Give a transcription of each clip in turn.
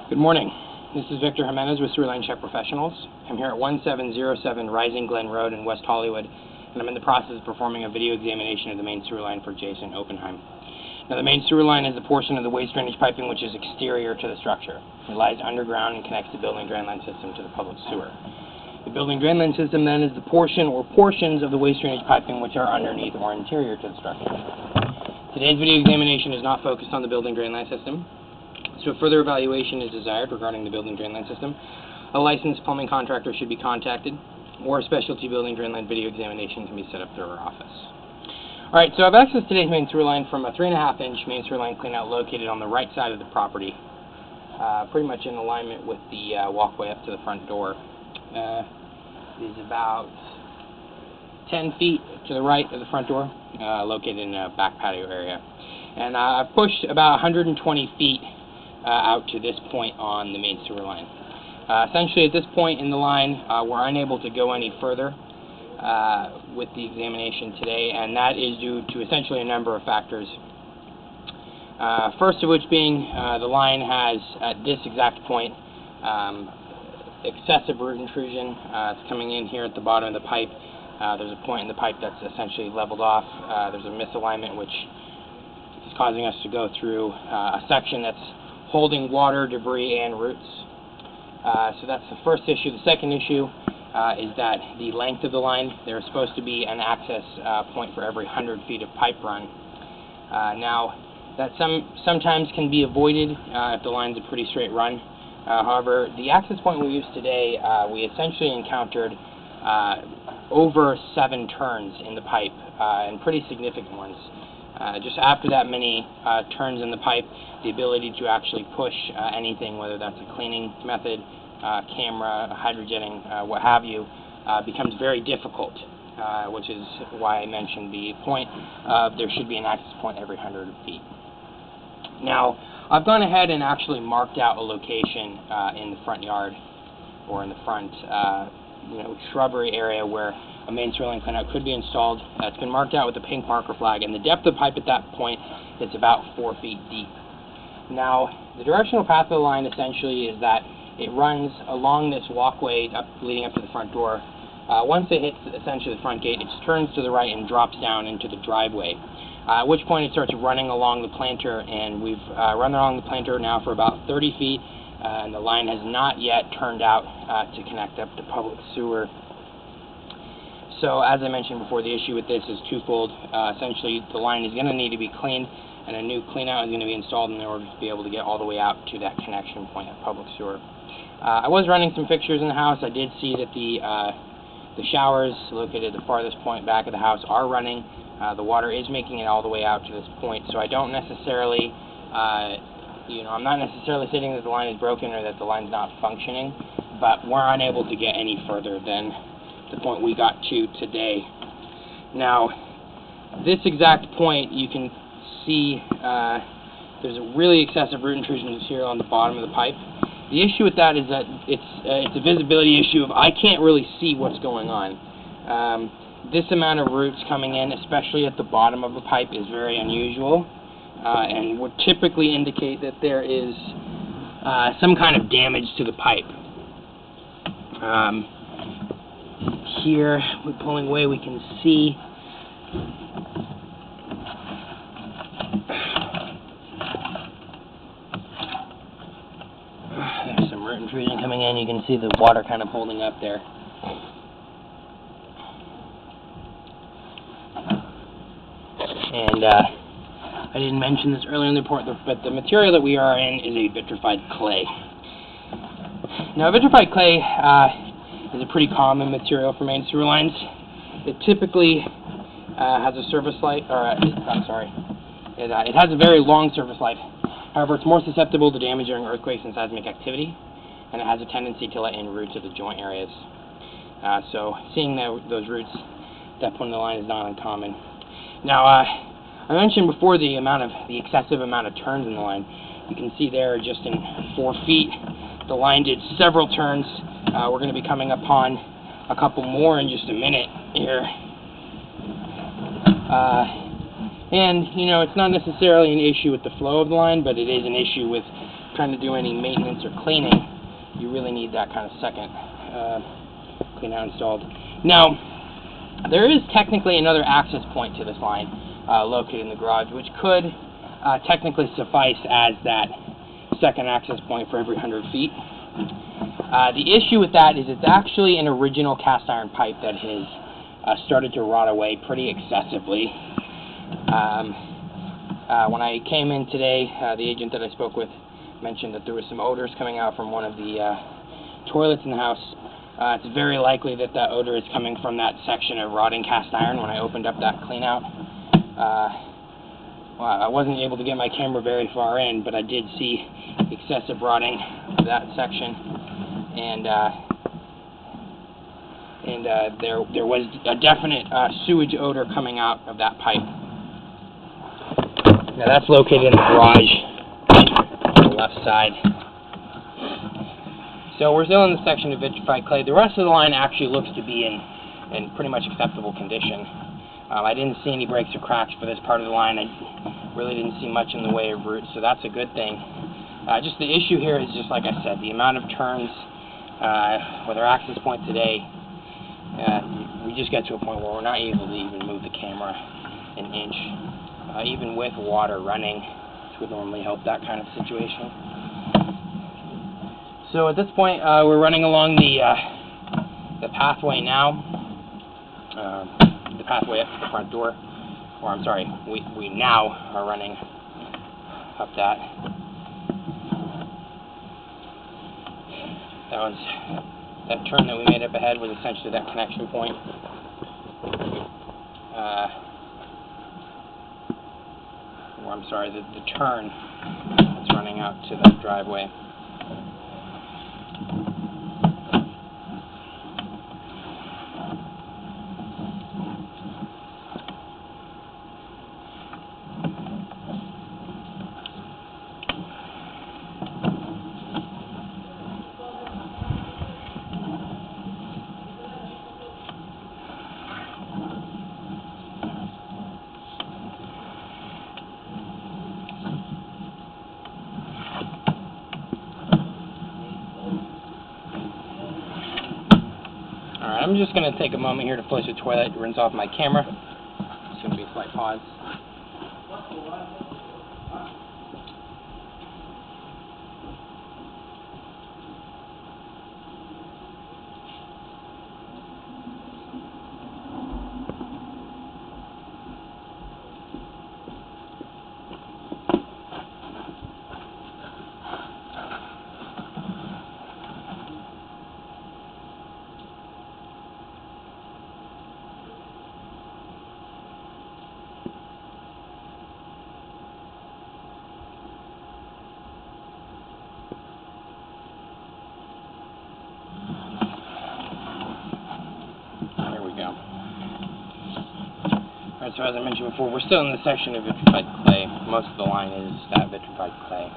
Good morning. This is Victor Jimenez with Sewer Line Check Professionals. I'm here at 1707 Rising Glen Road in West Hollywood, and I'm in the process of performing a video examination of the main sewer line for Jason Oppenheim. Now, the main sewer line is a portion of the waste drainage piping which is exterior to the structure. It lies underground and connects the building drain line system to the public sewer. The building drain line system then is the portion or portions of the waste drainage piping which are underneath or interior to the structure. Today's video examination is not focused on the building drain line system. So if further evaluation is desired regarding the building drain line system, a licensed plumbing contractor should be contacted, or a specialty building drain line video examination can be set up through our office. Alright, so I've accessed today's main sewer line from a 3.5-inch main sewer line cleanout located on the right side of the property, pretty much in alignment with the walkway up to the front door. It is about 10 feet to the right of the front door, located in a back patio area. And I've pushed about 120 feet out to this point on the main sewer line. Essentially, at this point in the line, we're unable to go any further with the examination today, and that is due to essentially a number of factors. First of which being the line has, at this exact point, excessive root intrusion. It's coming in here at the bottom of the pipe. There's a point in the pipe that's essentially leveled off. There's a misalignment which is causing us to go through a section that's holding water, debris, and roots. So that's the first issue. The second issue is that the length of the line, there's supposed to be an access point for every 100 feet of pipe run. Now, that sometimes can be avoided if the line's a pretty straight run. However, the access point we used today, we essentially encountered over 7 turns in the pipe, and pretty significant ones. Just after that many turns in the pipe, the ability to actually push anything, whether that's a cleaning method, camera, hydrogenning, what have you, becomes very difficult, which is why I mentioned the point of there should be an access point every 100 feet. Now, I've gone ahead and actually marked out a location in the front yard, or in the front shrubbery area where a main sewer line cleanout could be installed. It's been marked out with a pink marker flag, and the depth of the pipe at that point is about 4 feet deep. Now, the directional path of the line essentially is that it runs along this walkway leading up to the front door. Once it hits essentially the front gate, it turns to the right and drops down into the driveway, at which point it starts running along the planter, and we've run along the planter now for about 30 feet, and the line has not yet turned out to connect up to public sewer. So, as I mentioned before, the issue with this is twofold. Essentially, the line is going to need to be cleaned, and a new cleanout is going to be installed in order to be able to get all the way out to that connection point at public sewer. I was running some fixtures in the house. I did see that the showers located at the farthest point back of the house are running. The water is making it all the way out to this point, so I don't necessarily, I'm not necessarily saying that the line is broken or that the line's not functioning, but we're unable to get any further than the point we got to today. Now, this exact point, you can see there's a really excessive root intrusion material on the bottom of the pipe. The issue with that is that it's a visibility issue of I can't really see what's going on. This amount of roots coming in, especially at the bottom of the pipe, is very unusual, and would typically indicate that there is some kind of damage to the pipe. Here, we're pulling away, we can see there's some root intrusion coming in. You can see the water kind of holding up there. And I didn't mention this earlier in the report, but the material that we are in is a vitrified clay. Now, vitrified clay is a pretty common material for main sewer lines. It typically has a surface life, it has a very long surface life. However, it's more susceptible to damage during earthquakes and seismic activity, and it has a tendency to let in roots at the joint areas. So seeing those roots at that point in the line is not uncommon. Now, I mentioned before the excessive amount of turns in the line. You can see there, just in 4 feet, the line did several turns. We're going to be coming upon a couple more in just a minute here. And, it's not necessarily an issue with the flow of the line, but it is an issue with trying to do any maintenance or cleaning, you really need that kind of second clean out installed. Now, there is technically another access point to this line located in the garage, which could technically suffice as that second access point for every 100 feet. The issue with that is it's actually an original cast iron pipe that has started to rot away pretty excessively. When I came in today, the agent that I spoke with mentioned that there was some odors coming out from one of the toilets in the house. It's very likely that that odor is coming from that section of rotting cast iron when I opened up that clean out. Well, I wasn't able to get my camera very far in, but I did see excessive rotting of that section, and there was a definite sewage odor coming out of that pipe. Now that's located in the garage on the left side. So we're still in the section of vitrified clay. The rest of the line actually looks to be in pretty much acceptable condition. I didn't see any breaks or cracks for this part of the line. I really didn't see much in the way of roots, so that's a good thing. Just the issue here is just like I said, the amount of turns with our access point today. We just got to a point where we're not able to even move the camera an inch, even with water running, which would normally help that kind of situation. So at this point, we're running along the pathway now. The pathway up to the front door, or I'm sorry, we now are running up that. That turn that we made up ahead was essentially that connection point. Or I'm sorry, the turn that's running out to the driveway. Alright, I'm just going to take a moment here to flush the toilet, rinse off my camera. It's going to be a slight pause. So as I mentioned before, we're still in the section of vitrified clay. Most of the line is that vitrified clay.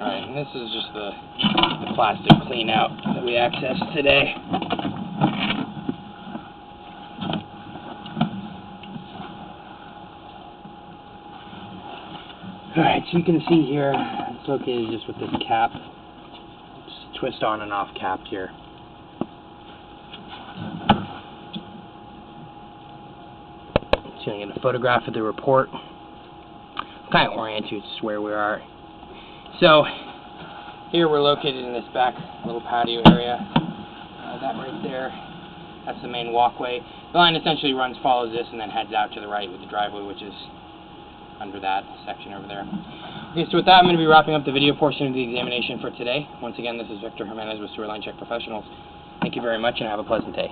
And this is just the plastic clean out that we accessed today. Alright, so you can see here, it's located just with this cap. Just twist on and off cap here. So you get a photograph of the report. Kind of orient you to where we are. So, here we're located in this back little patio area. That right there That's the main walkway. The line essentially follows this and then heads out to the right with the driveway, which is under that section over there. Okay, so with that, I'm going to be wrapping up the video portion of the examination for today. Once again, this is Victor Jimenez with Sewerline Check Professionals. Thank you very much and have a pleasant day.